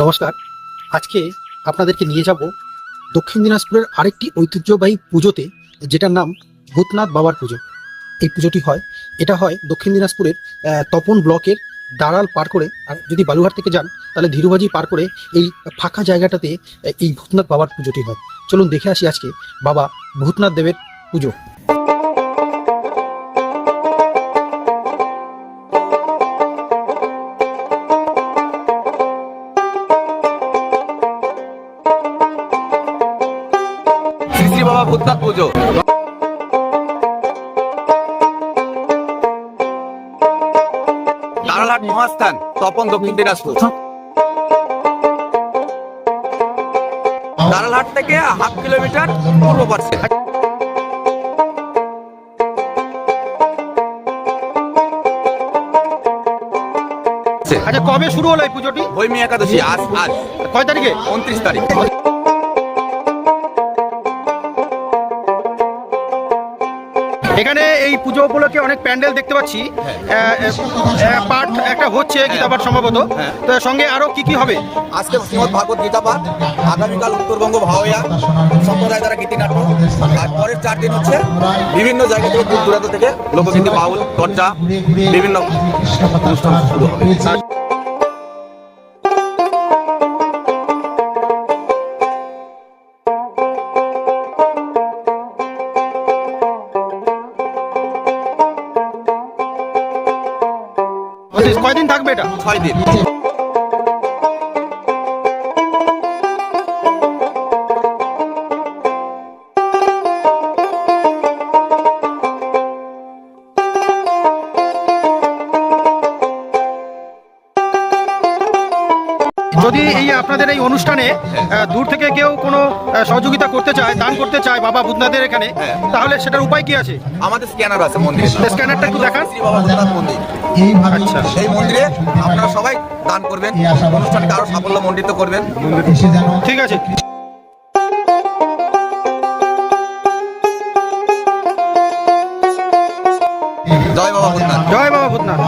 নমস্কার। আজকে আপনাদেরকে নিয়ে যাব দক্ষিণ দিনাজপুরের আরেকটি ঐতিহ্যবাহী পুজোতে, যেটার নাম ভূতনাথ বাবার পুজো। এই পুজোটি হয়, এটা হয় দক্ষিণ দিনাজপুরের তপন ব্লকের দাঁড়াল পার করে, আর যদি বালুঘাট থেকে যান তাহলে ধীরুবাজি পার করে এই ফাঁকা জায়গাটাতে এই ভূতনাথ বাবার পুজোটি হয়। চলুন দেখে আসি আজকে বাবা ভূতনাথ দেবের পুজো। শ্রী শ্রী বাবা ভূতনাথ পুজো। দাঁড়ালহাট মহাস্থান, তপন, দক্ষিণ দিনাজপুর। দাঁড়ালহাট থেকে হাফ কিলোমিটার পূর্ব পার্শ্বে। আচ্ছা, কবে শুরু হলো এই পুজোটি? বৈমি একাদশী আজ কয় তারিখে? 29 তারিখ। এখানে এই পুজো উপলক্ষে অনেক প্যান্ডেল দেখতে পাচ্ছি। পাঠ একটা হচ্ছে গীতা পাঠ সম্ভবত। তো সঙ্গে আরো কি কি হবে? আজকে শ্রীমদ ভাগবত গীতা পাঠ, আগামীকাল উত্তরবঙ্গ ভাওয়া সম্প্রদায় দ্বারা গীতিনাট্য, আর পরের 4 দিন হচ্ছে বিভিন্ন জায়গা থেকে দূর দূরান্ত থেকে লোকগীতি, বাউল, চর্চা, বিভিন্ন অনুষ্ঠান শুরু হবে। কয়দিন থাকবে এটা? 6 দিন। যদি এই আপনাদের এই অনুষ্ঠানে দূর থেকে কেউ কোনো সহযোগিতা করতে চায়, দান করতে চায় বাবা ভূতনাথের এখানে, তাহলে সেটার উপায় কি আছে? আমাদের স্ক্যানার আছে মন্দিরে। স্ক্যানারটা একটু দেখান। শ্রী বাবা ভূতনাথ মন্দির। আচ্ছা, এই মন্দিরে আপনারা সবাই দান করবেন, অনুষ্ঠানকে আরো সাফল্য মণ্ডিত করবেন। ঠিক আছে। জয় বাবা ভূতনাথ। জয় বাবা ভূতনাথ।